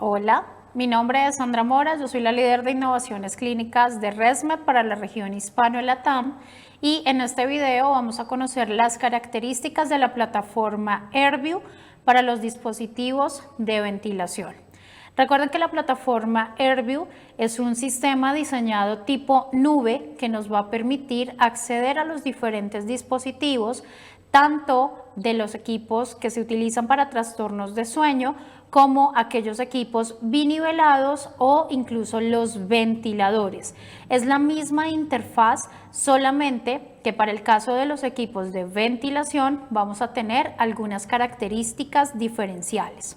Hola, mi nombre es Sandra Mora, yo soy la líder de innovaciones clínicas de ResMed para la región Hispano-Latam y en este video vamos a conocer las características de la plataforma AirView para los dispositivos de ventilación. Recuerden que la plataforma AirView es un sistema diseñado tipo nube que nos va a permitir acceder a los diferentes dispositivos, tanto de los equipos que se utilizan para trastornos de sueño como aquellos equipos binivelados o incluso los ventiladores. Es la misma interfaz, solamente que para el caso de los equipos de ventilación vamos a tener algunas características diferenciales.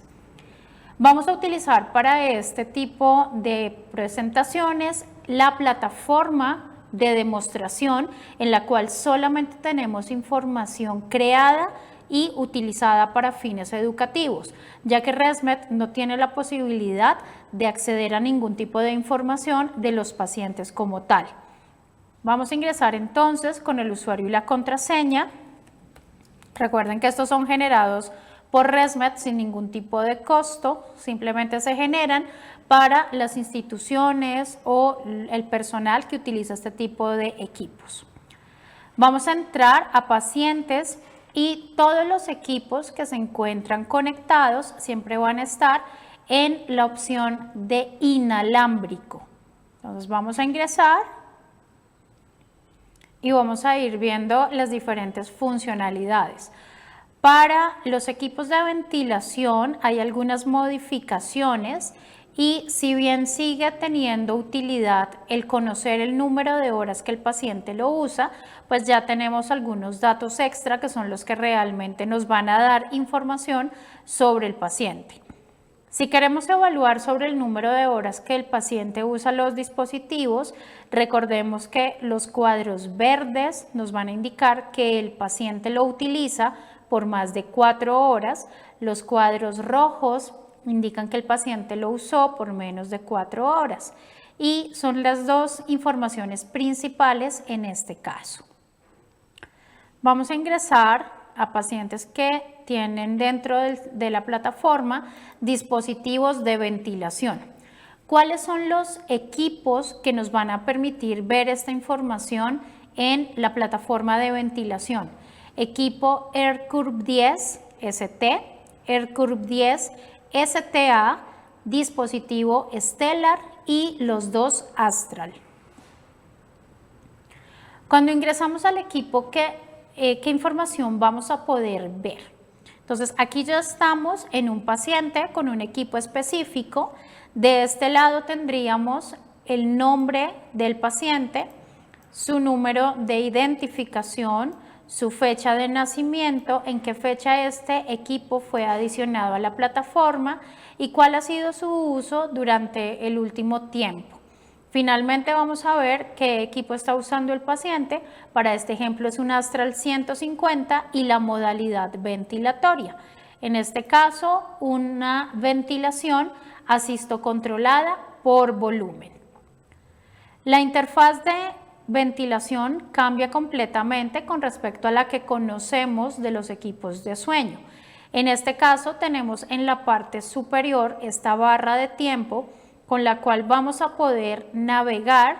Vamos a utilizar para este tipo de presentaciones la plataforma de demostración en la cual solamente tenemos información creada y utilizada para fines educativos, ya que ResMed no tiene la posibilidad de acceder a ningún tipo de información de los pacientes como tal. Vamos a ingresar entonces con el usuario y la contraseña. Recuerden que estos son generados por ResMed sin ningún tipo de costo, simplemente se generan para las instituciones o el personal que utiliza este tipo de equipos. Vamos a entrar a pacientes y todos los equipos que se encuentran conectados siempre van a estar en la opción de inalámbrico. Entonces vamos a ingresar y vamos a ir viendo las diferentes funcionalidades. Para los equipos de ventilación hay algunas modificaciones y si bien sigue teniendo utilidad el conocer el número de horas que el paciente lo usa, pues ya tenemos algunos datos extra que son los que realmente nos van a dar información sobre el paciente. Si queremos evaluar sobre el número de horas que el paciente usa los dispositivos, recordemos que los cuadros verdes nos van a indicar que el paciente lo utiliza por más de 4 horas, los cuadros rojos indican que el paciente lo usó por menos de 4 horas y son las dos informaciones principales en este caso. Vamos a ingresar a pacientes que tienen dentro de la plataforma dispositivos de ventilación. ¿Cuáles son los equipos que nos van a permitir ver esta información en la plataforma de ventilación? Equipo AirCurve 10 ST, AirCurve 10 STA, dispositivo Stellar y los dos Astral. Cuando ingresamos al equipo, ¿qué información vamos a poder ver? Entonces aquí ya estamos en un paciente con un equipo específico. De este lado tendríamos el nombre del paciente, su número de identificación, su fecha de nacimiento, en qué fecha este equipo fue adicionado a la plataforma y cuál ha sido su uso durante el último tiempo. Finalmente vamos a ver qué equipo está usando el paciente. Para este ejemplo es un Astral 150 y la modalidad ventilatoria. En este caso, una ventilación asistocontrolada por volumen. La interfaz de ventilación cambia completamente con respecto a la que conocemos de los equipos de sueño. En este caso tenemos en la parte superior esta barra de tiempo con la cual vamos a poder navegar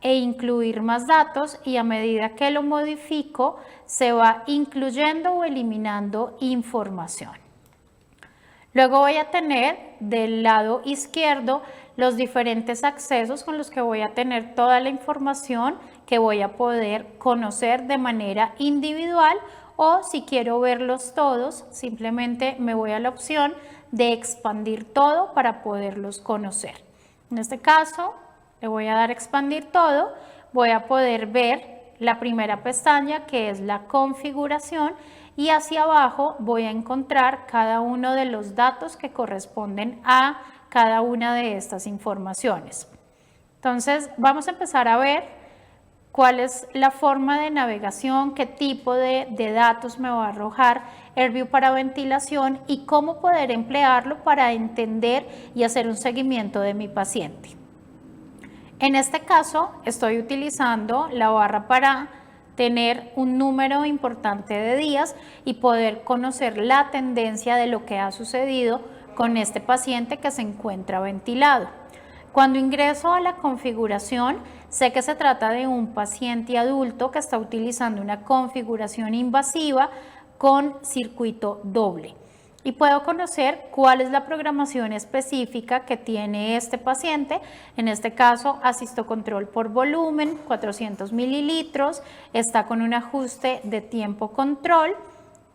e incluir más datos y a medida que lo modifico se va incluyendo o eliminando información. Luego voy a tener del lado izquierdo los diferentes accesos con los que voy a tener toda la información que voy a poder conocer de manera individual o si quiero verlos todos, simplemente me voy a la opción de expandir todo para poderlos conocer. En este caso, le voy a dar expandir todo, voy a poder ver la primera pestaña que es la configuración y hacia abajo voy a encontrar cada uno de los datos que corresponden a cada una de estas informaciones. Entonces vamos a empezar a ver cuál es la forma de navegación, qué tipo de datos me va a arrojar AirView para ventilación y cómo poder emplearlo para entender y hacer un seguimiento de mi paciente. En este caso estoy utilizando la barra para tener un número importante de días y poder conocer la tendencia de lo que ha sucedido con este paciente que se encuentra ventilado. Cuando ingreso a la configuración, sé que se trata de un paciente adulto que está utilizando una configuración invasiva con circuito doble. Y puedo conocer cuál es la programación específica que tiene este paciente. En este caso, asistocontrol por volumen, 400 mililitros, está con un ajuste de tiempo control,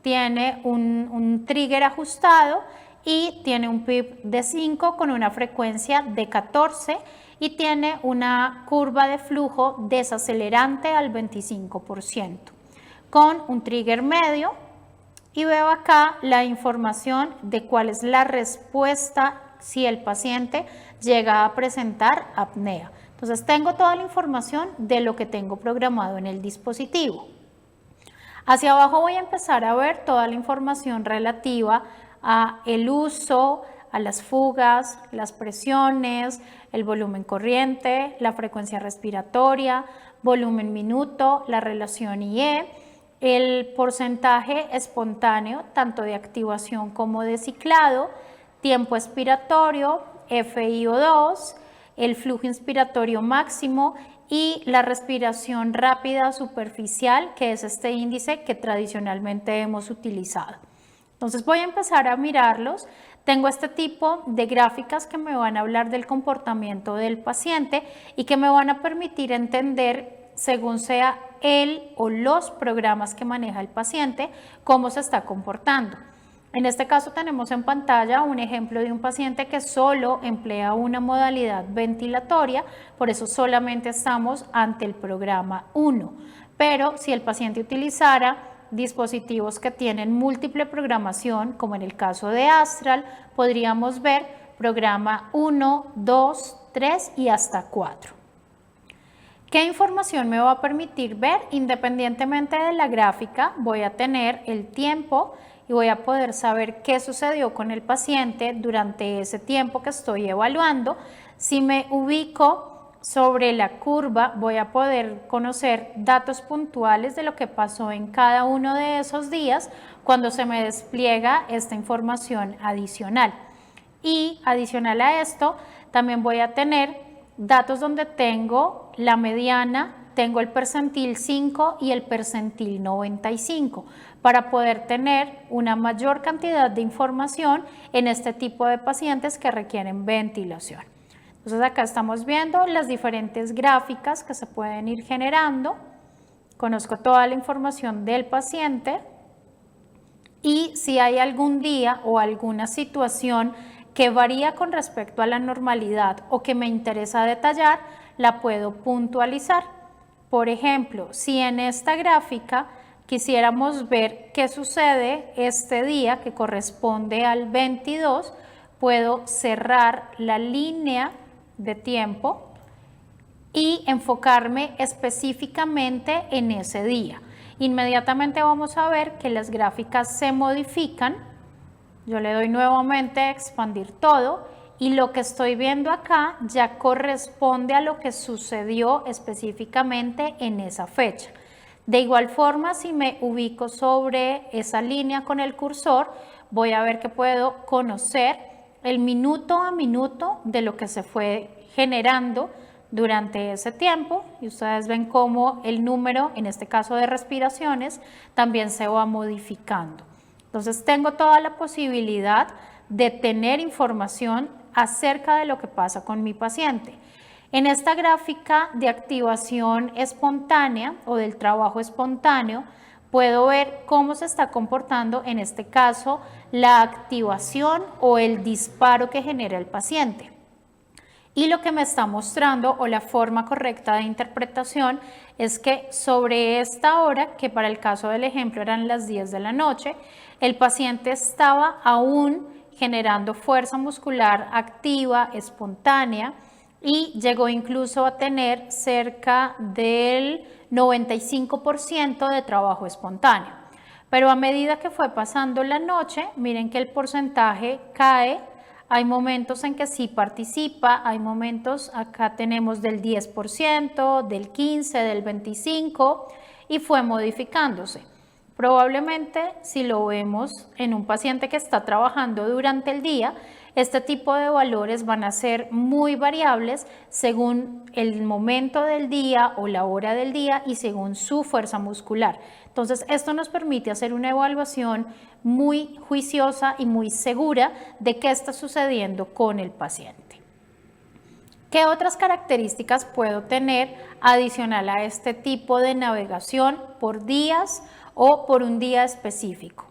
tiene un trigger ajustado y tiene un PIP de 5 con una frecuencia de 14 y tiene una curva de flujo desacelerante al 25%, con un trigger medio. Y veo acá la información de cuál es la respuesta si el paciente llega a presentar apnea. Entonces tengo toda la información de lo que tengo programado en el dispositivo. Hacia abajo voy a empezar a ver toda la información relativa a el uso, a las fugas, las presiones, el volumen corriente, la frecuencia respiratoria, volumen minuto, la relación IE, el porcentaje espontáneo, tanto de activación como de ciclado, tiempo expiratorio, FiO2, el flujo inspiratorio máximo y la respiración rápida superficial, que es este índice que tradicionalmente hemos utilizado. Entonces voy a empezar a mirarlos. Tengo este tipo de gráficas que me van a hablar del comportamiento del paciente y que me van a permitir entender, según sea él o los programas que maneja el paciente, cómo se está comportando. En este caso tenemos en pantalla un ejemplo de un paciente que solo emplea una modalidad ventilatoria, por eso solamente estamos ante el programa 1. Pero si el paciente utilizara dispositivos que tienen múltiple programación, como en el caso de Astral, podríamos ver programa 1, 2, 3 y hasta 4. ¿Qué información me va a permitir ver? Independientemente de la gráfica, voy a tener el tiempo y voy a poder saber qué sucedió con el paciente durante ese tiempo que estoy evaluando. Si me ubico sobre la curva, voy a poder conocer datos puntuales de lo que pasó en cada uno de esos días cuando se me despliega esta información adicional. Y adicional a esto, también voy a tener datos donde tengo la mediana, tengo el percentil 5 y el percentil 95 para poder tener una mayor cantidad de información en este tipo de pacientes que requieren ventilación. Entonces acá estamos viendo las diferentes gráficas que se pueden ir generando. Conozco toda la información del paciente y si hay algún día o alguna situación que varía con respecto a la normalidad o que me interesa detallar, la puedo puntualizar. Por ejemplo, si en esta gráfica quisiéramos ver qué sucede este día que corresponde al 22, puedo cerrar la línea de tiempo y enfocarme específicamente en ese día. Inmediatamente vamos a ver que las gráficas se modifican. Yo le doy nuevamente a expandir todo y lo que estoy viendo acá ya corresponde a lo que sucedió específicamente en esa fecha. De igual forma, si me ubico sobre esa línea con el cursor, voy a ver que puedo conocer el minuto a minuto de lo que se fue generando durante ese tiempo y ustedes ven cómo el número, en este caso de respiraciones, también se va modificando. Entonces tengo toda la posibilidad de tener información acerca de lo que pasa con mi paciente. En esta gráfica de activación espontánea o del trabajo espontáneo, puedo ver cómo se está comportando, en este caso, la activación o el disparo que genera el paciente. Y lo que me está mostrando, o la forma correcta de interpretación, es que sobre esta hora, que para el caso del ejemplo eran las 10 de la noche, el paciente estaba aún generando fuerza muscular activa, espontánea, y llegó incluso a tener cerca del 95% de trabajo espontáneo. Pero a medida que fue pasando la noche, miren que el porcentaje cae. Hay momentos en que sí participa, hay momentos, acá tenemos del 10%, del 15%, del 25% y fue modificándose. Probablemente si lo vemos en un paciente que está trabajando durante el día, este tipo de valores van a ser muy variables según el momento del día o la hora del día y según su fuerza muscular. Entonces, esto nos permite hacer una evaluación muy juiciosa y muy segura de qué está sucediendo con el paciente. ¿Qué otras características puedo tener adicional a este tipo de navegación por días o por un día específico?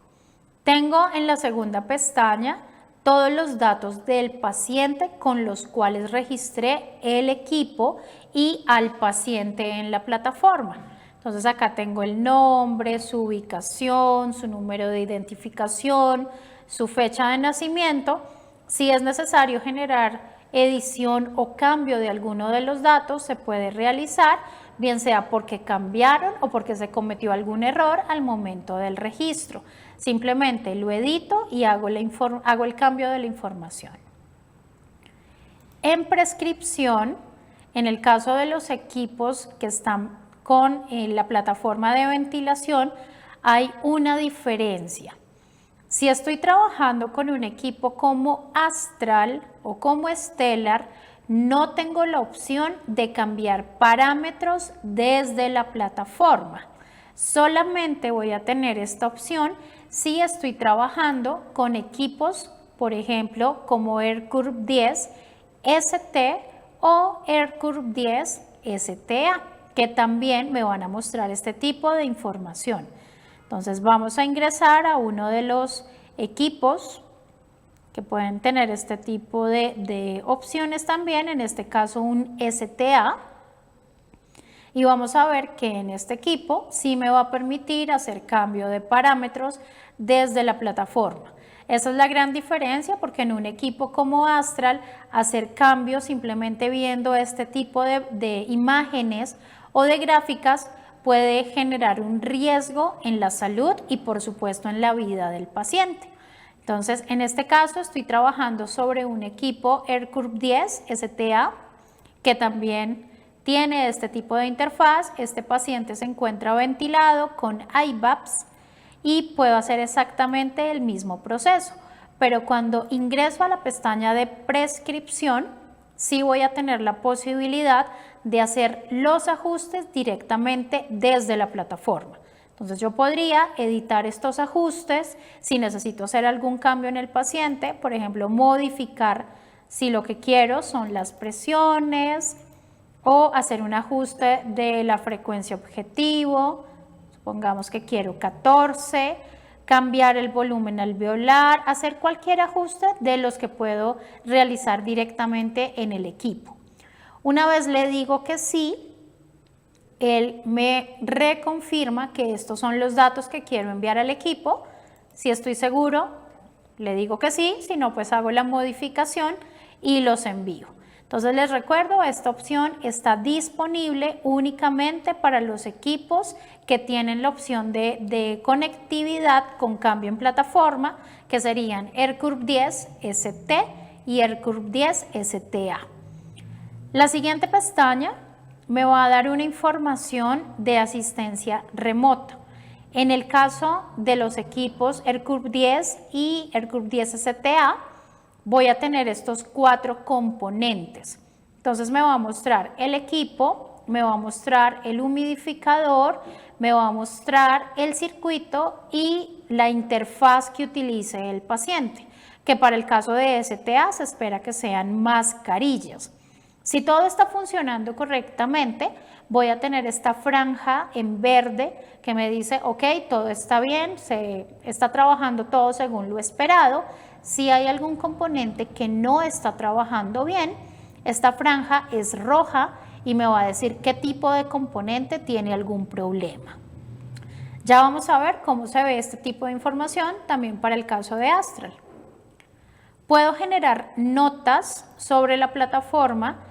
Tengo en la segunda pestaña todos los datos del paciente con los cuales registré el equipo y al paciente en la plataforma. Entonces acá tengo el nombre, su ubicación, su número de identificación, su fecha de nacimiento. Si es necesario generar edición o cambio de alguno de los datos, se puede realizar, bien sea porque cambiaron o porque se cometió algún error al momento del registro. Simplemente lo edito y hago el cambio de la información. En prescripción, en el caso de los equipos que están con la plataforma de ventilación, hay una diferencia. Si estoy trabajando con un equipo como Astral o como Stellar, no tengo la opción de cambiar parámetros desde la plataforma. Solamente voy a tener esta opción si estoy trabajando con equipos, por ejemplo, como AirCurve 10 ST o AirCurve 10 STA, que también me van a mostrar este tipo de información. Entonces vamos a ingresar a uno de los equipos que pueden tener este tipo de opciones también, en este caso un STA, y vamos a ver que en este equipo sí me va a permitir hacer cambio de parámetros desde la plataforma. Esa es la gran diferencia, porque en un equipo como Astral, hacer cambios simplemente viendo este tipo de imágenes o de gráficas puede generar un riesgo en la salud y por supuesto en la vida del paciente. Entonces, en este caso estoy trabajando sobre un equipo AirCurve 10 STA que también tiene este tipo de interfaz. Este paciente se encuentra ventilado con IVAPS y puedo hacer exactamente el mismo proceso, pero cuando ingreso a la pestaña de prescripción, sí voy a tener la posibilidad de hacer los ajustes directamente desde la plataforma. Entonces yo podría editar estos ajustes si necesito hacer algún cambio en el paciente, por ejemplo, modificar si lo que quiero son las presiones o hacer un ajuste de la frecuencia objetivo, supongamos que quiero 14, cambiar el volumen alveolar, hacer cualquier ajuste de los que puedo realizar directamente en el equipo. Una vez le digo que sí, él me reconfirma que estos son los datos que quiero enviar al equipo. Si estoy seguro, le digo que sí, si no, pues hago la modificación y los envío. Entonces les recuerdo, esta opción está disponible únicamente para los equipos que tienen la opción de conectividad con cambio en plataforma, que serían AirCurve 10 ST y AirCurve 10 STA. La siguiente pestaña me va a dar una información de asistencia remota. En el caso de los equipos AirCurve 10 y AirCurve 10 STA, voy a tener estos 4 componentes. Entonces me va a mostrar el equipo, me va a mostrar el humidificador, me va a mostrar el circuito y la interfaz que utilice el paciente, que para el caso de STA se espera que sean mascarillas. Si todo está funcionando correctamente, voy a tener esta franja en verde que me dice, ok, todo está bien, se está trabajando todo según lo esperado. Si hay algún componente que no está trabajando bien, esta franja es roja y me va a decir qué tipo de componente tiene algún problema. Ya vamos a ver cómo se ve este tipo de información también para el caso de Astral. Puedo generar notas sobre la plataforma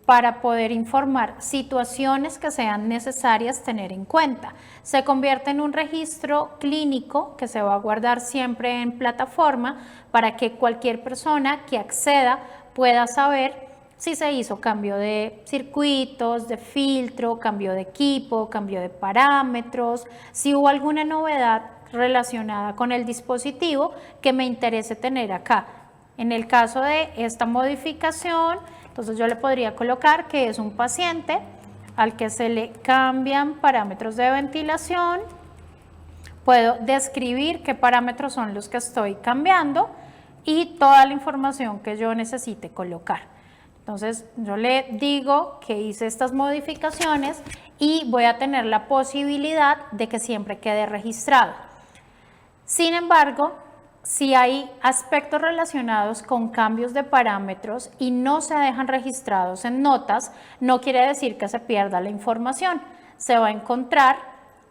para poder informar situaciones que sean necesarias tener en cuenta. Se convierte en un registro clínico que se va a guardar siempre en plataforma para que cualquier persona que acceda pueda saber si se hizo cambio de circuitos, de filtro, cambio de equipo, cambio de parámetros, si hubo alguna novedad relacionada con el dispositivo que me interese tener acá. En el caso de esta modificación, entonces yo le podría colocar que es un paciente al que se le cambian parámetros de ventilación. Puedo describir qué parámetros son los que estoy cambiando y toda la información que yo necesite colocar. Entonces yo le digo que hice estas modificaciones y voy a tener la posibilidad de que siempre quede registrado. Sin embargo, si hay aspectos relacionados con cambios de parámetros y no se dejan registrados en notas, no quiere decir que se pierda la información. Se va a encontrar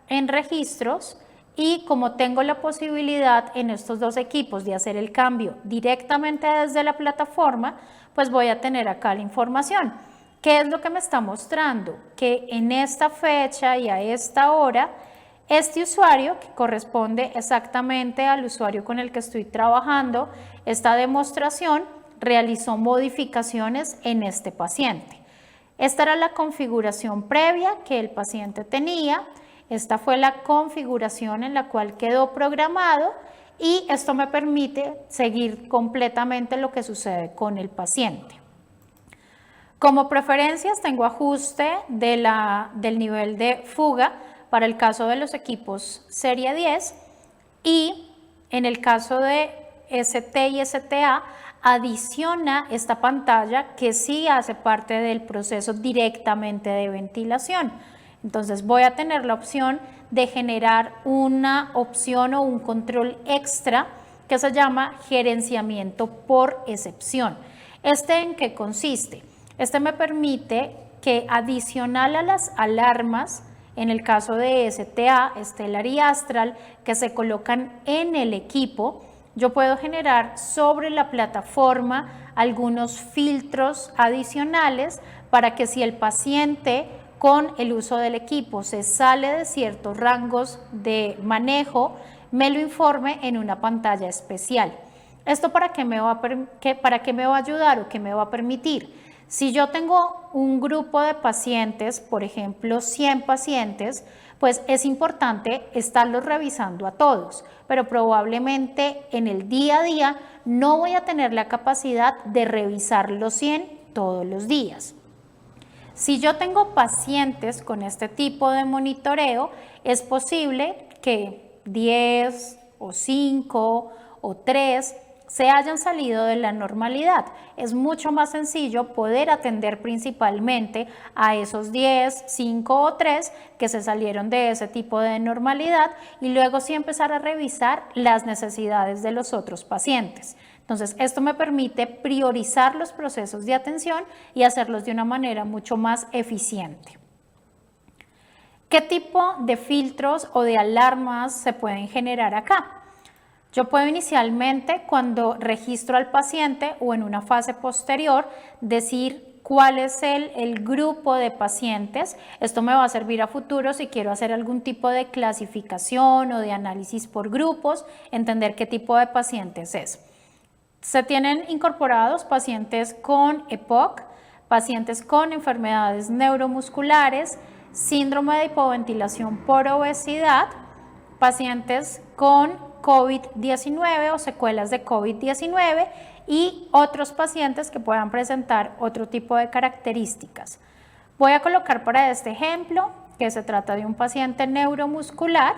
en registros y como tengo la posibilidad en estos dos equipos de hacer el cambio directamente desde la plataforma, pues voy a tener acá la información. ¿Qué es lo que me está mostrando? Que en esta fecha y a esta hora, este usuario, que corresponde exactamente al usuario con el que estoy trabajando, esta demostración realizó modificaciones en este paciente. Esta era la configuración previa que el paciente tenía, esta fue la configuración en la cual quedó programado y esto me permite seguir completamente lo que sucede con el paciente. Como preferencias tengo ajuste del nivel de fuga para el caso de los equipos serie 10 y en el caso de ST y STA adiciona esta pantalla que sí hace parte del proceso directamente de ventilación. Entonces voy a tener la opción de generar una opción o un control extra que se llama gerenciamiento por excepción. ¿Este en qué consiste? Este me permite que adicional a las alarmas, en el caso de STA, Stellar y Astral, que se colocan en el equipo, yo puedo generar sobre la plataforma algunos filtros adicionales para que si el paciente con el uso del equipo se sale de ciertos rangos de manejo, me lo informe en una pantalla especial. ¿Esto para qué me va a ayudar o qué me va a permitir? Si yo tengo un grupo de pacientes, por ejemplo 100 pacientes, pues es importante estarlos revisando a todos, pero probablemente en el día a día no voy a tener la capacidad de revisar los 100 todos los días. Si yo tengo pacientes con este tipo de monitoreo, es posible que 10 o 5 o 3 se hayan salido de la normalidad. Es mucho más sencillo poder atender principalmente a esos 10, 5 o 3 que se salieron de ese tipo de normalidad y luego sí empezar a revisar las necesidades de los otros pacientes. Entonces, esto me permite priorizar los procesos de atención y hacerlos de una manera mucho más eficiente. ¿Qué tipo de filtros o de alarmas se pueden generar acá? Yo puedo inicialmente, cuando registro al paciente o en una fase posterior, decir cuál es el grupo de pacientes. Esto me va a servir a futuro si quiero hacer algún tipo de clasificación o de análisis por grupos, entender qué tipo de pacientes es. Se tienen incorporados pacientes con EPOC, pacientes con enfermedades neuromusculares, síndrome de hipoventilación por obesidad, pacientes con COVID-19 o secuelas de COVID-19 y otros pacientes que puedan presentar otro tipo de características. Voy a colocar para este ejemplo que se trata de un paciente neuromuscular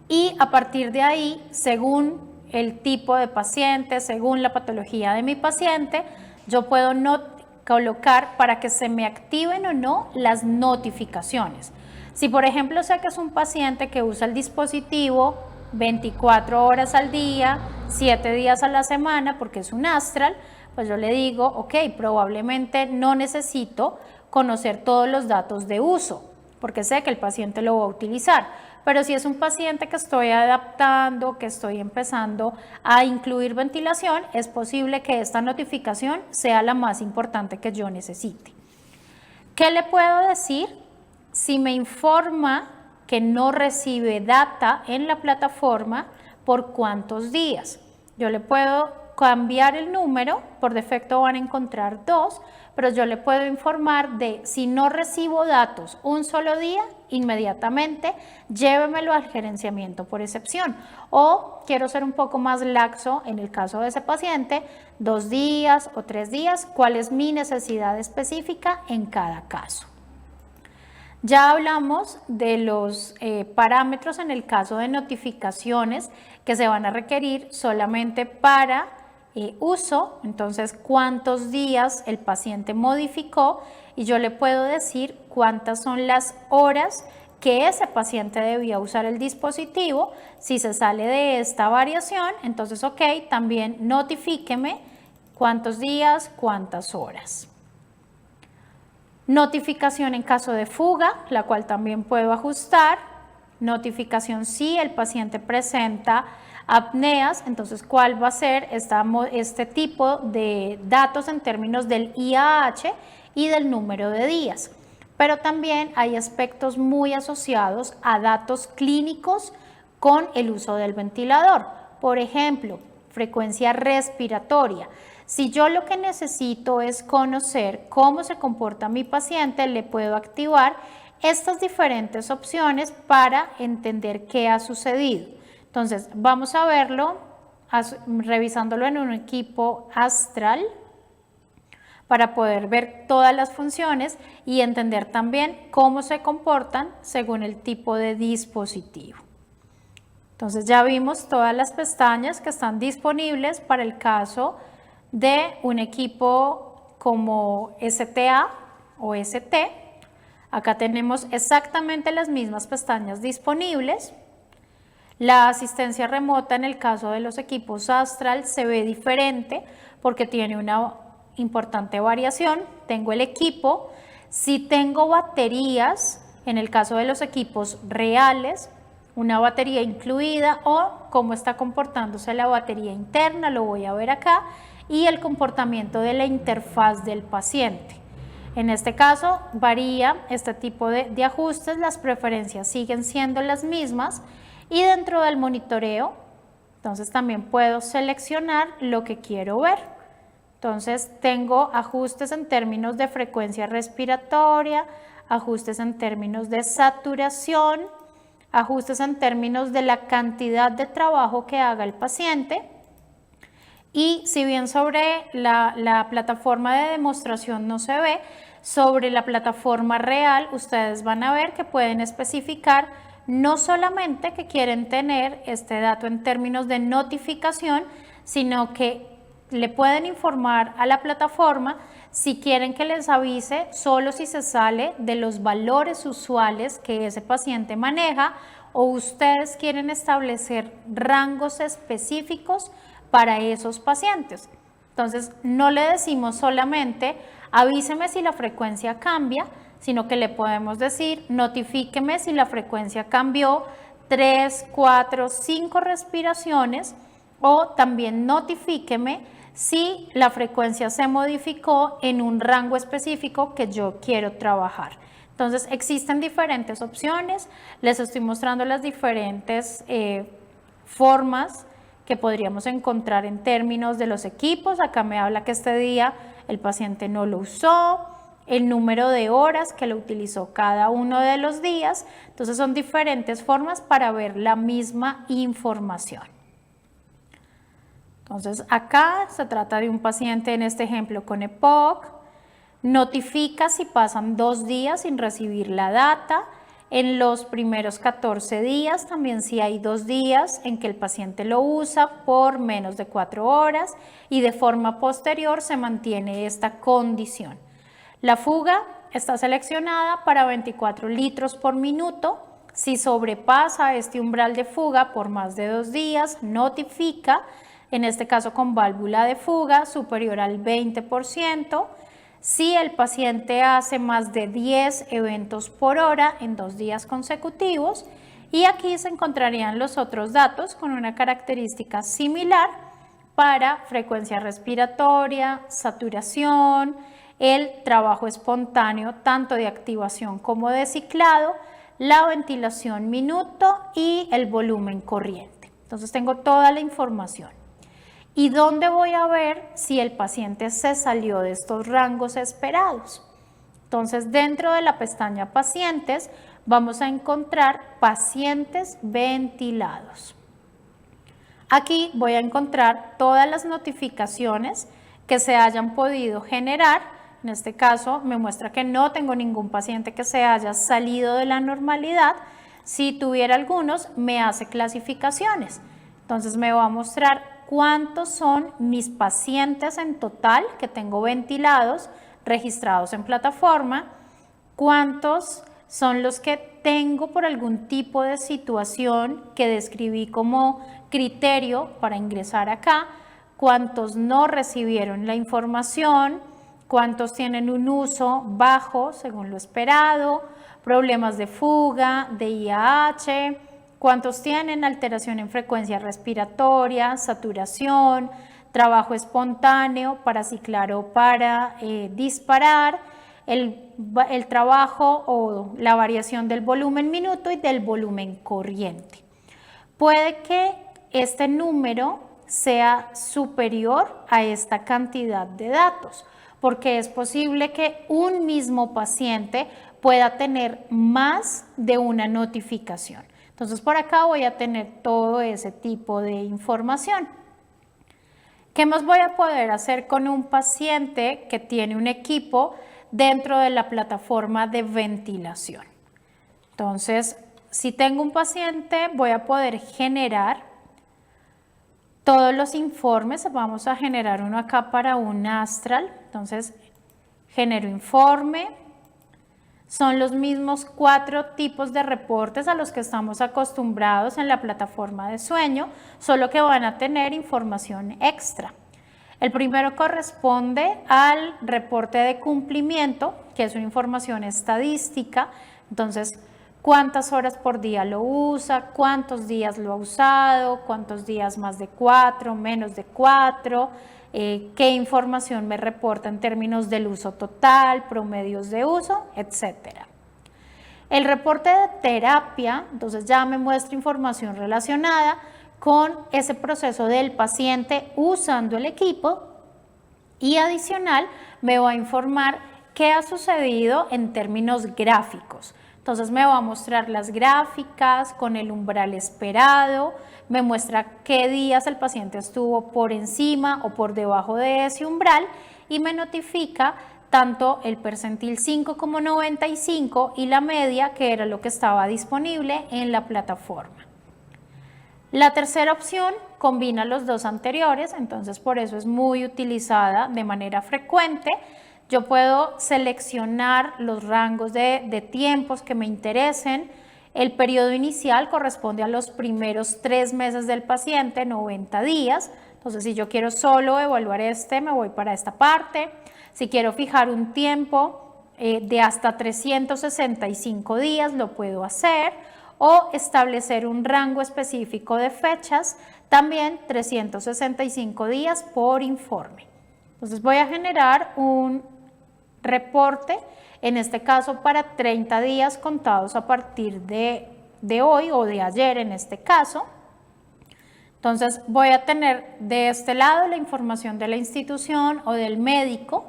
y a partir de ahí, según el tipo de paciente, según la patología de mi paciente, yo puedo colocar para que se me activen o no las notificaciones. Si por ejemplo sé que es un paciente que usa el dispositivo 24 horas al día, 7 días a la semana, porque es un Astral, pues yo le digo, ok, probablemente no necesito conocer todos los datos de uso, porque sé que el paciente lo va a utilizar. Pero si es un paciente que estoy adaptando, que estoy empezando a incluir ventilación, es posible que esta notificación sea la más importante que yo necesite. ¿Qué le puedo decir? Si me informa que no recibe data en la plataforma, ¿por cuántos días? Yo le puedo cambiar el número, por defecto van a encontrar 2, pero yo le puedo informar de si no recibo datos un solo día, inmediatamente llévemelo al gerenciamiento por excepción. O quiero ser un poco más laxo en el caso de ese paciente, 2 días o 3 días, cuál es mi necesidad específica en cada caso. Ya hablamos de los parámetros en el caso de notificaciones que se van a requerir solamente para uso, entonces cuántos días el paciente modificó y yo le puedo decir cuántas son las horas que ese paciente debía usar el dispositivo. Si se sale de esta variación, entonces ok, también notifíqueme cuántos días, cuántas horas. Notificación en caso de fuga, la cual también puedo ajustar. Notificación si el paciente presenta apneas, entonces cuál va a ser este tipo de datos en términos del IAH y del número de días. Pero también hay aspectos muy asociados a datos clínicos con el uso del ventilador. Por ejemplo, frecuencia respiratoria. Si yo lo que necesito es conocer cómo se comporta mi paciente, le puedo activar estas diferentes opciones para entender qué ha sucedido. Entonces, vamos a verlo revisándolo en un equipo Astral para poder ver todas las funciones y entender también cómo se comportan según el tipo de dispositivo. Entonces, ya vimos todas las pestañas que están disponibles para el caso de un equipo como STA o ST. Acá tenemos exactamente las mismas pestañas disponibles. La asistencia remota en el caso de los equipos Astral se ve diferente porque tiene una importante variación. Tengo el equipo, si tengo baterías, en el caso de los equipos reales, una batería incluida o cómo está comportándose la batería interna, lo voy a ver acá, y el comportamiento de la interfaz del paciente. En este caso varía este tipo de ajustes, las preferencias siguen siendo las mismas y dentro del monitoreo, entonces también puedo seleccionar lo que quiero ver. Entonces tengo ajustes en términos de frecuencia respiratoria, ajustes en términos de saturación, ajustes en términos de la cantidad de trabajo que haga el paciente. Y si bien sobre la plataforma de demostración no se ve, sobre la plataforma real ustedes van a ver que pueden especificar no solamente que quieren tener este dato en términos de notificación, sino que le pueden informar a la plataforma si quieren que les avise solo si se sale de los valores usuales que ese paciente maneja o ustedes quieren establecer rangos específicos para esos pacientes. Entonces, no le decimos solamente avíseme si la frecuencia cambia, sino que le podemos decir notifíqueme si la frecuencia cambió 3, 4, 5 respiraciones o también notifíqueme si la frecuencia se modificó en un rango específico que yo quiero trabajar. Entonces, existen diferentes opciones, les estoy mostrando las diferentes formas que podríamos encontrar en términos de los equipos. Acá me habla que este día el paciente no lo usó, el número de horas que lo utilizó cada uno de los días. Entonces son diferentes formas para ver la misma información. Entonces acá se trata de un paciente en este ejemplo con EPOC, notifica si pasan 2 días sin recibir la data. En los primeros 14 días, también si hay 2 días en que el paciente lo usa por menos de 4 horas y de forma posterior se mantiene esta condición. La fuga está seleccionada para 24 litros por minuto. Si sobrepasa este umbral de fuga por más de 2 días, notifica, en este caso con válvula de fuga superior al 20%. Si el paciente hace más de 10 eventos por hora en 2 días consecutivos, y aquí se encontrarían los otros datos con una característica similar para frecuencia respiratoria, saturación, el trabajo espontáneo tanto de activación como de ciclado, la ventilación minuto y el volumen corriente. Entonces tengo toda la información. ¿Y dónde voy a ver si el paciente se salió de estos rangos esperados? Entonces, dentro de la pestaña pacientes, vamos a encontrar pacientes ventilados. Aquí voy a encontrar todas las notificaciones que se hayan podido generar. En este caso me muestra que no tengo ningún paciente que se haya salido de la normalidad. Si tuviera algunos, me hace clasificaciones. Entonces me va a mostrar cuántos son mis pacientes en total que tengo ventilados, registrados en plataforma, cuántos son los que tengo por algún tipo de situación que describí como criterio para ingresar acá, cuántos no recibieron la información, cuántos tienen un uso bajo según lo esperado, problemas de fuga, de IAH, cuántos tienen alteración en frecuencia respiratoria, saturación, trabajo espontáneo para ciclar o para disparar, el trabajo o la variación del volumen minuto y del volumen corriente. Puede que este número sea superior a esta cantidad de datos, porque es posible que un mismo paciente pueda tener más de una notificación. Entonces por acá voy a tener todo ese tipo de información. ¿Qué más voy a poder hacer con un paciente que tiene un equipo dentro de la plataforma de ventilación? Entonces, si tengo un paciente, voy a poder generar todos los informes. Vamos a generar uno acá para un Astral. Entonces, genero informe. Son los mismos 4 tipos de reportes a los que estamos acostumbrados en la plataforma de sueño, solo que van a tener información extra. El primero corresponde al reporte de cumplimiento, que es una información estadística. Entonces, cuántas horas por día lo usa, cuántos días lo ha usado, cuántos días más de 4, menos de 4, qué información me reporta en términos del uso total, promedios de uso, etc. El reporte de terapia, entonces ya me muestra información relacionada con ese proceso del paciente usando el equipo, y adicional me va a informar qué ha sucedido en términos gráficos. Entonces me va a mostrar las gráficas con el umbral esperado, me muestra qué días el paciente estuvo por encima o por debajo de ese umbral y me notifica tanto el percentil 5,95 y la media, que era lo que estaba disponible en la plataforma. La tercera opción combina los dos anteriores, entonces por eso es muy utilizada de manera frecuente. Yo puedo seleccionar los rangos de tiempos que me interesen. El periodo inicial corresponde a los primeros 3 meses del paciente, 90 días. Entonces, si yo quiero solo evaluar me voy para esta parte. Si quiero fijar un tiempo de hasta 365 días, lo puedo hacer. O establecer un rango específico de fechas, también 365 días por informe. Entonces, voy a generar un reporte, en este caso para 30 días contados a partir de hoy o de ayer en este caso. Entonces voy a tener de este lado la información de la institución o del médico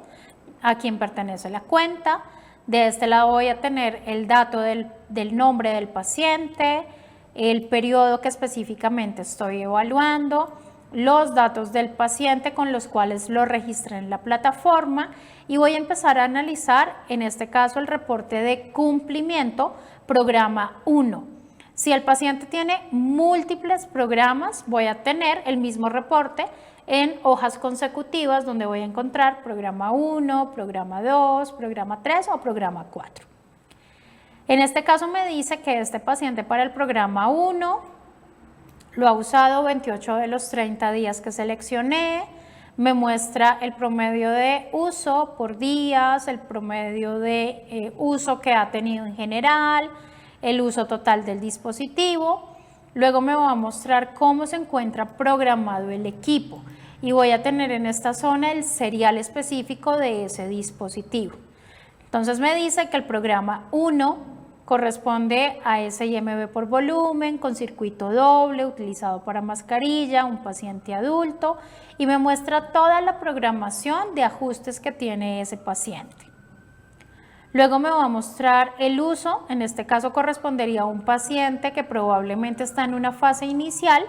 a quien pertenece la cuenta. De este lado voy a tener el dato del nombre del paciente, el periodo que específicamente estoy evaluando, los datos del paciente con los cuales lo registré en la plataforma, y voy a empezar a analizar, en este caso, el reporte de cumplimiento, programa 1. Si el paciente tiene múltiples programas, voy a tener el mismo reporte en hojas consecutivas, donde voy a encontrar programa 1, programa 2, programa 3 o programa 4. En este caso me dice que este paciente para el programa 1 lo ha usado 28 de los 30 días que seleccioné, me muestra el promedio de uso por días, el promedio de uso que ha tenido en general, el uso total del dispositivo. Luego me va a mostrar cómo se encuentra programado el equipo y voy a tener en esta zona el serial específico de ese dispositivo. Entonces me dice que el programa 1 corresponde a SIMB por volumen, con circuito doble, utilizado para mascarilla, un paciente adulto, y me muestra toda la programación de ajustes que tiene ese paciente. Luego me va a mostrar el uso, en este caso correspondería a un paciente que probablemente está en una fase inicial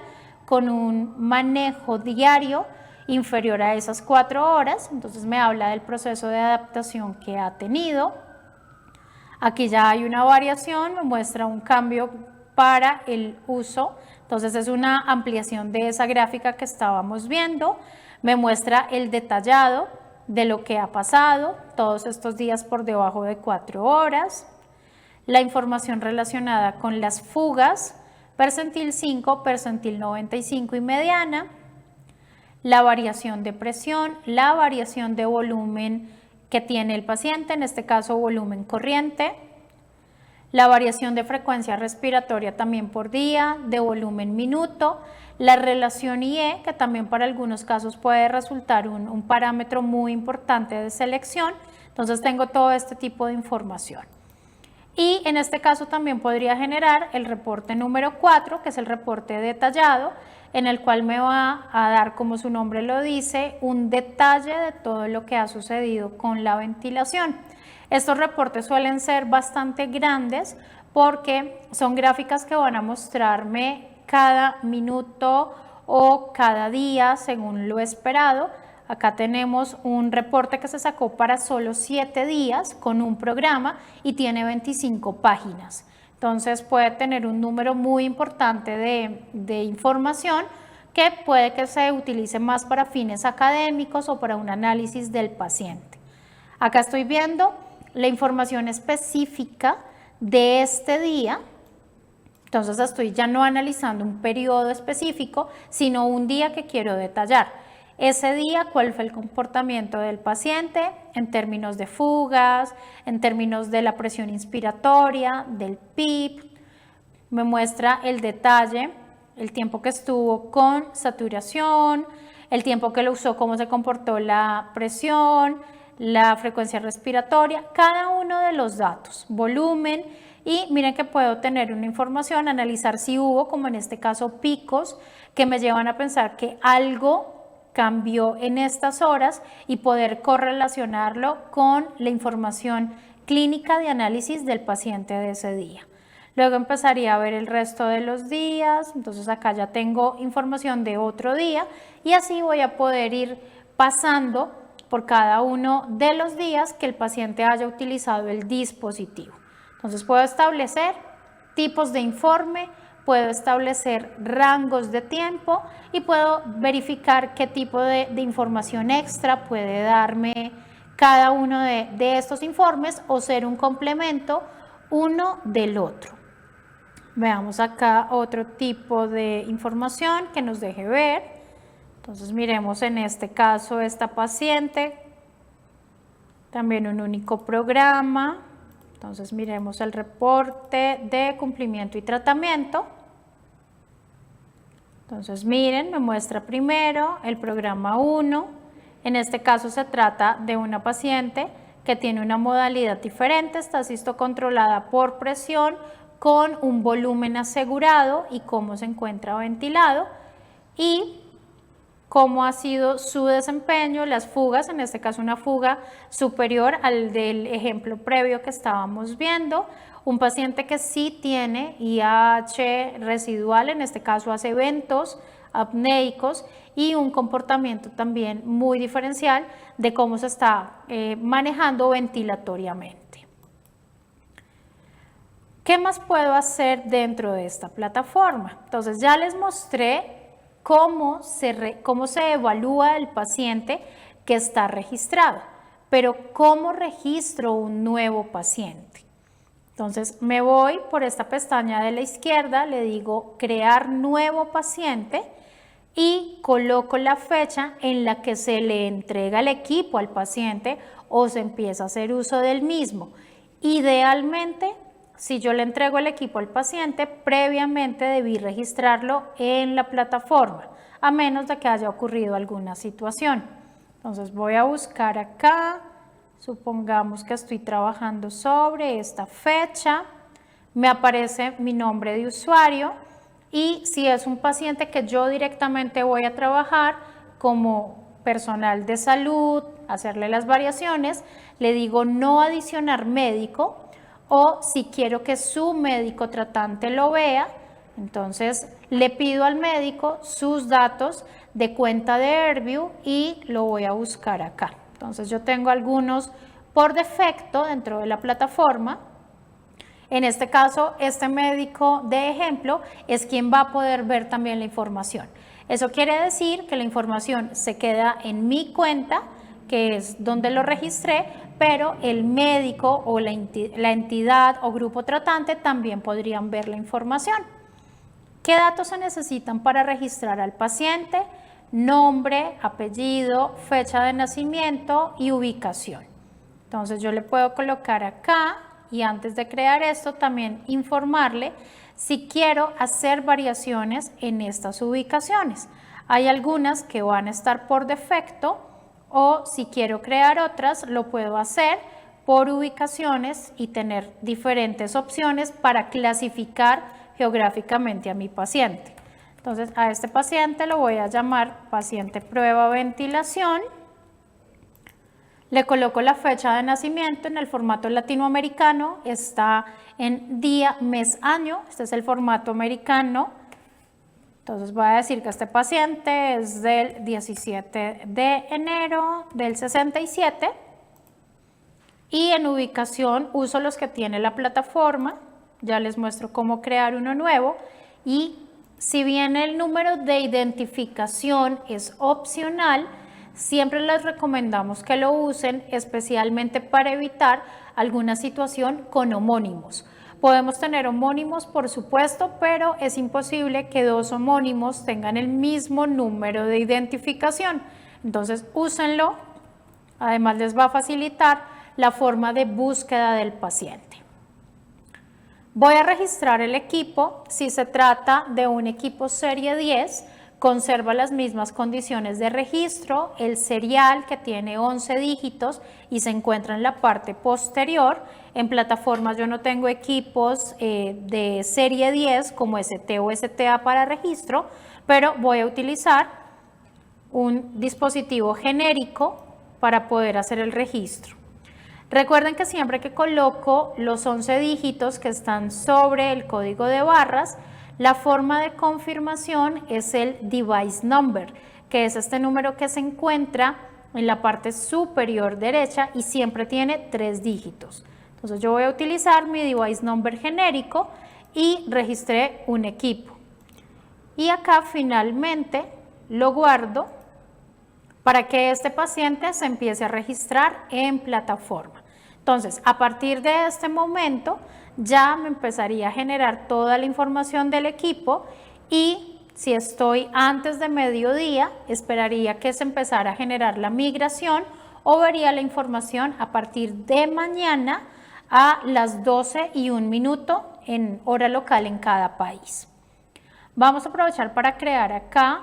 con un manejo diario inferior a esas 4 horas, entonces me habla del proceso de adaptación que ha tenido. Aquí ya hay una variación, me muestra un cambio para el uso, entonces es una ampliación de esa gráfica que estábamos viendo, me muestra el detallado de lo que ha pasado todos estos días por debajo de 4 horas, la información relacionada con las fugas, percentil 5, percentil 95 y mediana, la variación de presión, la variación de volumen que tiene el paciente, en este caso volumen corriente, la variación de frecuencia respiratoria también por día, de volumen minuto, la relación IE, que también para algunos casos puede resultar un parámetro muy importante de selección, entonces tengo todo este tipo de información. Y en este caso también podría generar el reporte número 4, que es el reporte detallado, en el cual me va a dar, como su nombre lo dice, un detalle de todo lo que ha sucedido con la ventilación. Estos reportes suelen ser bastante grandes porque son gráficas que van a mostrarme cada minuto o cada día según lo esperado. Acá tenemos un reporte que se sacó para solo 7 días con un programa y tiene 25 páginas. Entonces puede tener un número muy importante de información que puede que se utilice más para fines académicos o para un análisis del paciente. Acá estoy viendo la información específica de este día. Entonces estoy ya no analizando un periodo específico, sino un día que quiero detallar. Ese día, cuál fue el comportamiento del paciente en términos de fugas, en términos de la presión inspiratoria, del PIP. Me muestra el detalle, el tiempo que estuvo con saturación, el tiempo que lo usó, cómo se comportó la presión, la frecuencia respiratoria, cada uno de los datos, volumen. Y miren que puedo tener una información, analizar si hubo, como en este caso, picos que me llevan a pensar que algo cambió en estas horas y poder correlacionarlo con la información clínica de análisis del paciente de ese día. Luego empezaría a ver el resto de los días, entonces acá ya tengo información de otro día y así voy a poder ir pasando por cada uno de los días que el paciente haya utilizado el dispositivo. Entonces puedo establecer tipos de informe, puedo establecer rangos de tiempo y puedo verificar qué tipo de información extra puede darme cada uno de estos informes o ser un complemento uno del otro. Veamos acá otro tipo de información que nos deje ver. Entonces miremos en este caso esta paciente, también un único programa. Entonces miremos el reporte de cumplimiento y tratamiento. Entonces miren, me muestra primero el programa 1. En este caso se trata de una paciente que tiene una modalidad diferente, está asistocontrolada por presión con un volumen asegurado y cómo se encuentra ventilado y cómo ha sido su desempeño, las fugas, en este caso una fuga superior al del ejemplo previo que estábamos viendo, un paciente que sí tiene IAH residual, en este caso hace eventos apneicos y un comportamiento también muy diferencial de cómo se está manejando ventilatoriamente. ¿Qué más puedo hacer dentro de esta plataforma? Entonces ya les mostré cómo se evalúa el paciente que está registrado, pero ¿cómo registro un nuevo paciente? Entonces me voy por esta pestaña de la izquierda, le digo crear nuevo paciente y coloco la fecha en la que se le entrega el equipo al paciente o se empieza a hacer uso del mismo. Idealmente, si yo le entrego el equipo al paciente, previamente debí registrarlo en la plataforma, a menos de que haya ocurrido alguna situación. Entonces voy a buscar acá, supongamos que estoy trabajando sobre esta fecha, me aparece mi nombre de usuario y si es un paciente que yo directamente voy a trabajar como personal de salud, hacerle las variaciones, le digo no adicionar médico, o si quiero que su médico tratante lo vea, entonces le pido al médico sus datos de cuenta de AirView y lo voy a buscar acá. Entonces yo tengo algunos por defecto dentro de la plataforma. En este caso, este médico de ejemplo es quien va a poder ver también la información. Eso quiere decir que la información se queda en mi cuenta, que es donde lo registré, pero el médico o la entidad o grupo tratante también podrían ver la información. ¿Qué datos se necesitan para registrar al paciente? Nombre, apellido, fecha de nacimiento y ubicación. Entonces yo le puedo colocar acá y antes de crear esto también informarle si quiero hacer variaciones en estas ubicaciones. Hay algunas que van a estar por defecto o si quiero crear otras lo puedo hacer por ubicaciones y tener diferentes opciones para clasificar geográficamente a mi paciente. Entonces a este paciente lo voy a llamar paciente prueba ventilación. Le coloco la fecha de nacimiento en el formato latinoamericano, está en día, mes, año, este es el formato americano. Entonces voy a decir que este paciente es del 17 de enero del 67 y en ubicación uso los que tiene la plataforma, ya les muestro cómo crear uno nuevo y si bien el número de identificación es opcional, siempre les recomendamos que lo usen especialmente para evitar alguna situación con homónimos. Podemos tener homónimos, por supuesto, pero es imposible que dos homónimos tengan el mismo número de identificación. Entonces, úsenlo. Además, les va a facilitar la forma de búsqueda del paciente. Voy a registrar el equipo. Si se trata de un equipo serie 10, conserva las mismas condiciones de registro, el serial que tiene 11 dígitos y se encuentra en la parte posterior. En plataformas yo no tengo equipos de serie 10 como ST o STA para registro, pero voy a utilizar un dispositivo genérico para poder hacer el registro. Recuerden que siempre que coloco los 11 dígitos que están sobre el código de barras, la forma de confirmación es el device number, que es este número que se encuentra en la parte superior derecha y siempre tiene 3 dígitos. Entonces yo voy a utilizar mi device number genérico y registré un equipo. Y acá finalmente lo guardo para que este paciente se empiece a registrar en plataforma. Entonces, a partir de este momento, ya me empezaría a generar toda la información del equipo y si estoy antes de mediodía, esperaría que se empezara a generar la migración o vería la información a partir de mañana a las 12:01 en hora local en cada país. Vamos a aprovechar para crear acá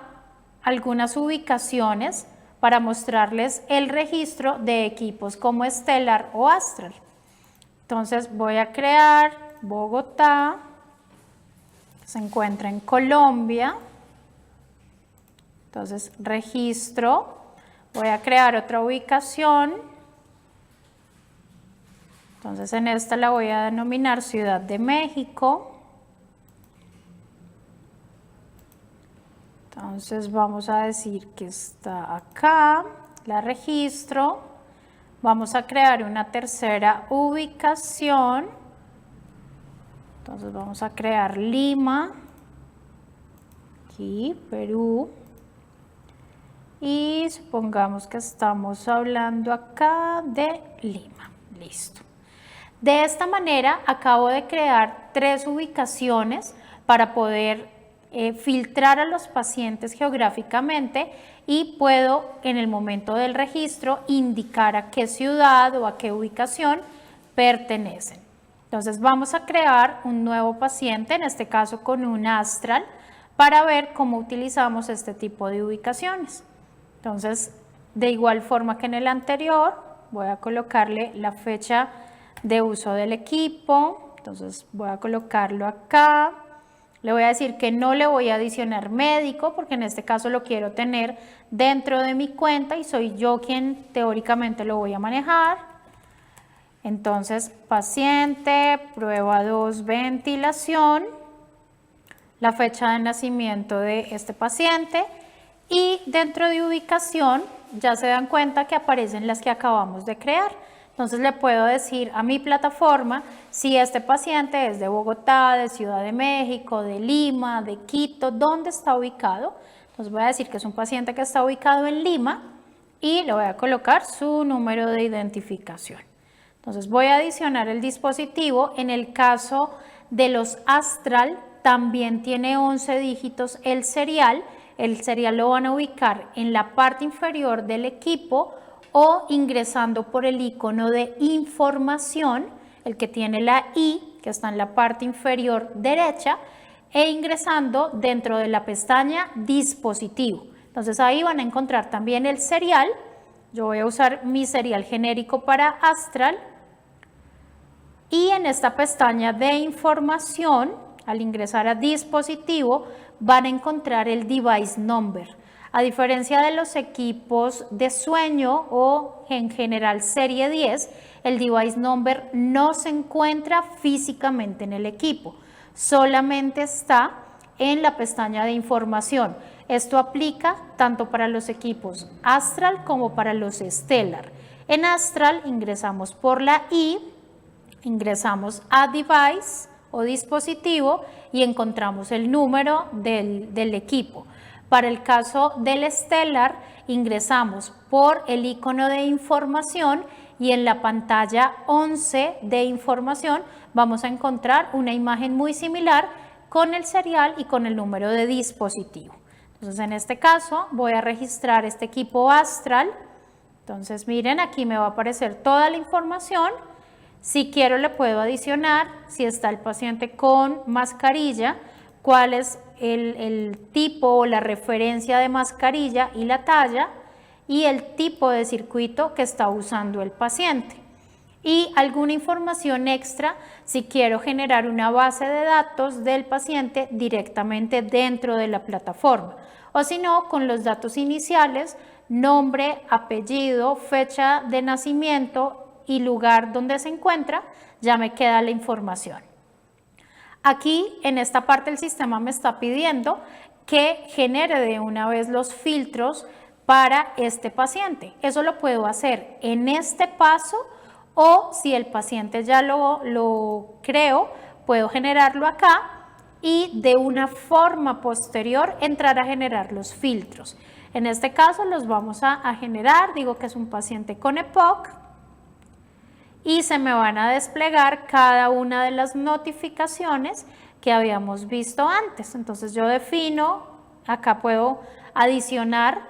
algunas ubicaciones para mostrarles el registro de equipos como Stellar o Astral. Entonces voy a crear Bogotá, se encuentra en Colombia, entonces registro, voy a crear otra ubicación, entonces en esta la voy a denominar Ciudad de México. Entonces vamos a decir que está acá, la registro, vamos a crear una tercera ubicación, entonces vamos a crear Lima, aquí Perú, y supongamos que estamos hablando acá de Lima, listo. De esta manera acabo de crear 3 ubicaciones para poder filtrar a los pacientes geográficamente y puedo en el momento del registro indicar a qué ciudad o a qué ubicación pertenecen. Entonces vamos a crear un nuevo paciente, en este caso con un Astral, para ver cómo utilizamos este tipo de ubicaciones. Entonces, de igual forma que en el anterior, voy a colocarle la fecha de uso del equipo, entonces voy a colocarlo acá. Le voy a decir que no le voy a adicionar médico porque en este caso lo quiero tener dentro de mi cuenta y soy yo quien teóricamente lo voy a manejar. Entonces, paciente, prueba 2, ventilación, la fecha de nacimiento de este paciente y dentro de ubicación ya se dan cuenta que aparecen las que acabamos de crear. Entonces le puedo decir a mi plataforma si este paciente es de Bogotá, de Ciudad de México, de Lima, de Quito, dónde está ubicado. Entonces voy a decir que es un paciente que está ubicado en Lima y le voy a colocar su número de identificación. Entonces voy a adicionar el dispositivo. En el caso de los Astral también tiene 11 dígitos el serial. El serial lo van a ubicar en la parte inferior del equipo o ingresando por el icono de información, el que tiene la I, que está en la parte inferior derecha, e ingresando dentro de la pestaña dispositivo. Entonces ahí van a encontrar también el serial. Yo voy a usar mi serial genérico para Astral. Y en esta pestaña de información, al ingresar a dispositivo, van a encontrar el device number. A diferencia de los equipos de sueño o en general serie 10, el device number no se encuentra físicamente en el equipo, solamente está en la pestaña de información. Esto aplica tanto para los equipos Astral como para los Stellar. En Astral ingresamos por la I, ingresamos a device o dispositivo y encontramos el número del equipo. Para el caso del Stellar, ingresamos por el icono de información y en la pantalla 11 de información vamos a encontrar una imagen muy similar con el serial y con el número de dispositivo. Entonces, en este caso, voy a registrar este equipo Astral. Entonces, miren, aquí me va a aparecer toda la información. Si quiero, le puedo adicionar, si está el paciente con mascarilla, cuál es el tipo o la referencia de mascarilla y la talla y el tipo de circuito que está usando el paciente. Y alguna información extra si quiero generar una base de datos del paciente directamente dentro de la plataforma. O si no, con los datos iniciales, nombre, apellido, fecha de nacimiento y lugar donde se encuentra, ya me queda la información. Aquí en esta parte el sistema me está pidiendo que genere de una vez los filtros para este paciente. Eso lo puedo hacer en este paso o si el paciente ya lo creo, puedo generarlo acá y de una forma posterior entrar a generar los filtros. En este caso los vamos a generar, digo que es un paciente con EPOC. Y se me van a desplegar cada una de las notificaciones que habíamos visto antes. Entonces yo defino, acá puedo adicionar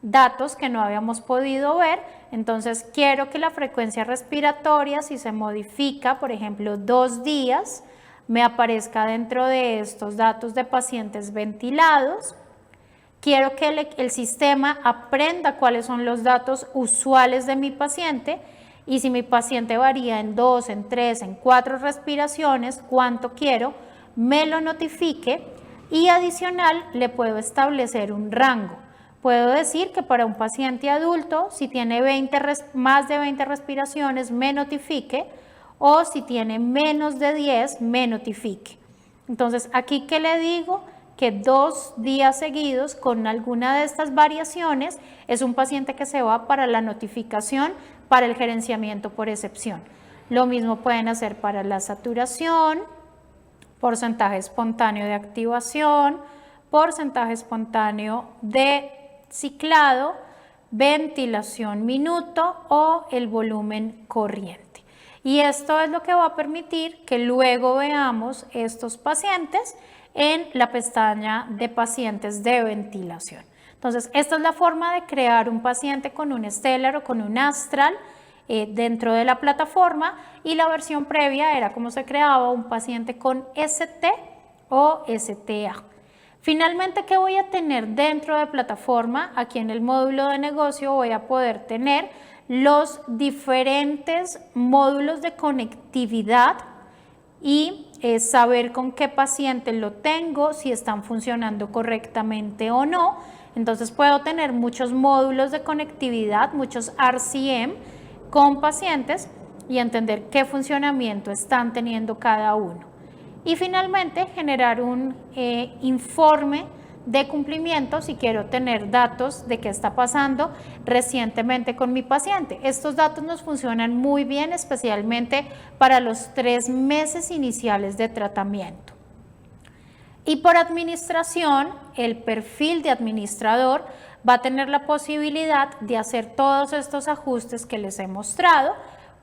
datos que no habíamos podido ver. Entonces quiero que la frecuencia respiratoria, si se modifica, por ejemplo, 2 días, me aparezca dentro de estos datos de pacientes ventilados. Quiero que el sistema aprenda cuáles son los datos usuales de mi paciente. Y si mi paciente varía en 2, en 3, en 4 respiraciones, cuánto quiero, me lo notifique y adicional le puedo establecer un rango. Puedo decir que para un paciente adulto, si tiene más de 20 respiraciones, me notifique o si tiene menos de 10, me notifique. Entonces, aquí, ¿qué le digo? Que 2 días seguidos con alguna de estas variaciones es un paciente que se va para la notificación para el gerenciamiento por excepción. Lo mismo pueden hacer para la saturación, porcentaje espontáneo de activación, porcentaje espontáneo de ciclado, ventilación minuto o el volumen corriente. Y esto es lo que va a permitir que luego veamos estos pacientes en la pestaña de pacientes de ventilación. Entonces, esta es la forma de crear un paciente con un Stellar o con un Astral dentro de la plataforma y la versión previa era cómo se creaba un paciente con ST o STA. Finalmente, ¿qué voy a tener dentro de plataforma? Aquí en el módulo de negocio voy a poder tener los diferentes módulos de conectividad y saber con qué paciente lo tengo, si están funcionando correctamente o no. Entonces puedo tener muchos módulos de conectividad, muchos RCM con pacientes y entender qué funcionamiento están teniendo cada uno. Y finalmente generar un informe de cumplimiento si quiero tener datos de qué está pasando recientemente con mi paciente. Estos datos nos funcionan muy bien, especialmente para los 3 meses iniciales de tratamiento. Y por administración, el perfil de administrador va a tener la posibilidad de hacer todos estos ajustes que les he mostrado,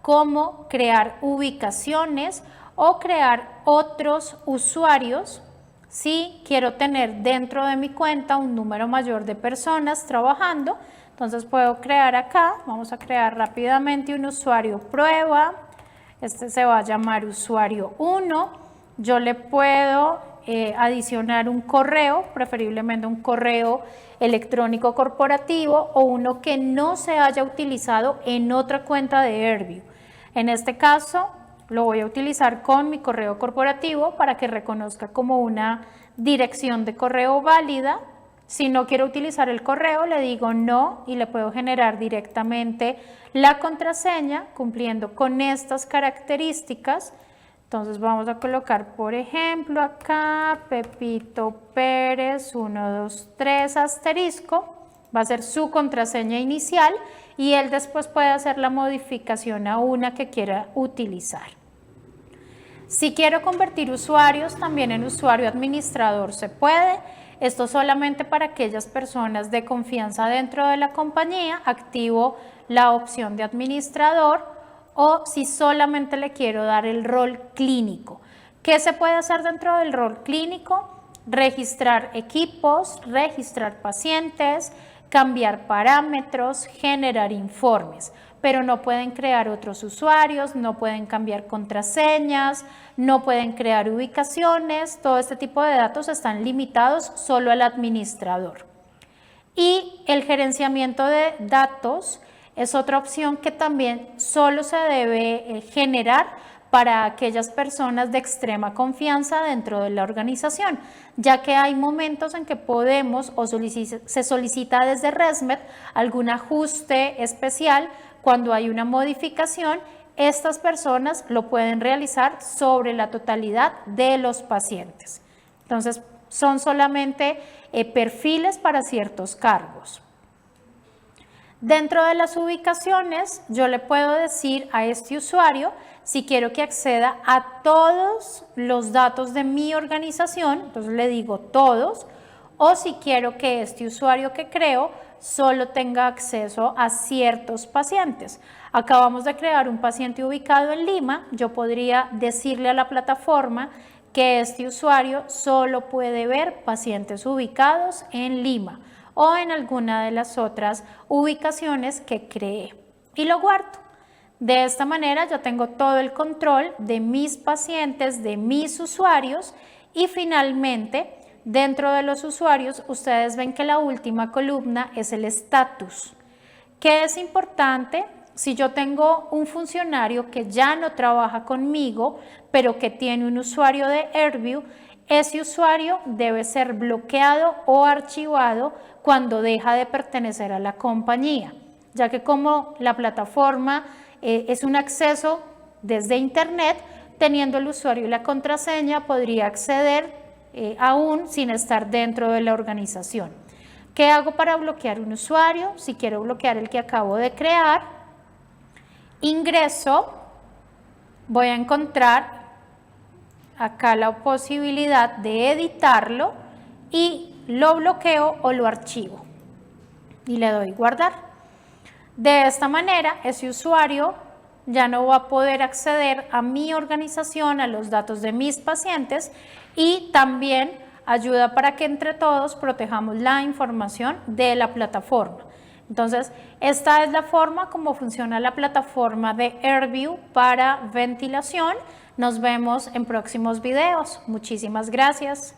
como crear ubicaciones o crear otros usuarios si quiero tener dentro de mi cuenta un número mayor de personas trabajando. Entonces puedo crear acá, vamos a crear rápidamente un usuario prueba, este se va a llamar usuario 1, yo le puedo adicionar un correo, preferiblemente un correo electrónico corporativo o uno que no se haya utilizado en otra cuenta de AirView. En este caso lo voy a utilizar con mi correo corporativo para que reconozca como una dirección de correo válida. Si no quiero utilizar el correo, le digo no y le puedo generar directamente la contraseña cumpliendo con estas características. Entonces vamos a colocar, por ejemplo, acá Pepito Pérez 123 asterisco, va a ser su contraseña inicial y él después puede hacer la modificación a una que quiera utilizar. Si quiero convertir usuarios también en usuario administrador se puede. Esto solamente para aquellas personas de confianza dentro de la compañía, activo la opción de administrador, o si solamente le quiero dar el rol clínico. ¿Qué se puede hacer dentro del rol clínico? Registrar equipos, registrar pacientes, cambiar parámetros, generar informes, pero no pueden crear otros usuarios, no pueden cambiar contraseñas, no pueden crear ubicaciones, todo este tipo de datos están limitados solo al administrador. Y el gerenciamiento de datos es otra opción que también solo se debe generar para aquellas personas de extrema confianza dentro de la organización, ya que hay momentos en que podemos o se solicita desde ResMed algún ajuste especial cuando hay una modificación. Estas personas lo pueden realizar sobre la totalidad de los pacientes. Entonces, son solamente perfiles para ciertos cargos. Dentro de las ubicaciones, yo le puedo decir a este usuario si quiero que acceda a todos los datos de mi organización, entonces le digo todos, o si quiero que este usuario que creo solo tenga acceso a ciertos pacientes. Acabamos de crear un paciente ubicado en Lima, yo podría decirle a la plataforma que este usuario solo puede ver pacientes ubicados en Lima o en alguna de las otras ubicaciones que creé y lo guardo. De esta manera yo tengo todo el control de mis pacientes, de mis usuarios y finalmente dentro de los usuarios ustedes ven que la última columna es el estatus. ¿Qué es importante? Si yo tengo un funcionario que ya no trabaja conmigo pero que tiene un usuario de AirView, ese usuario debe ser bloqueado o archivado cuando deja de pertenecer a la compañía, ya que como la plataforma es un acceso desde internet, teniendo el usuario y la contraseña podría acceder aún sin estar dentro de la organización. ¿Qué hago para bloquear un usuario? Si quiero bloquear el que acabo de crear, ingreso, voy a encontrar acá la posibilidad de editarlo y lo bloqueo o lo archivo y le doy guardar. De esta manera ese usuario ya no va a poder acceder a mi organización, a los datos de mis pacientes y también ayuda para que entre todos protejamos la información de la plataforma. Entonces, esta es la forma como funciona la plataforma de AirView para ventilación. Nos vemos en próximos videos. Muchísimas gracias.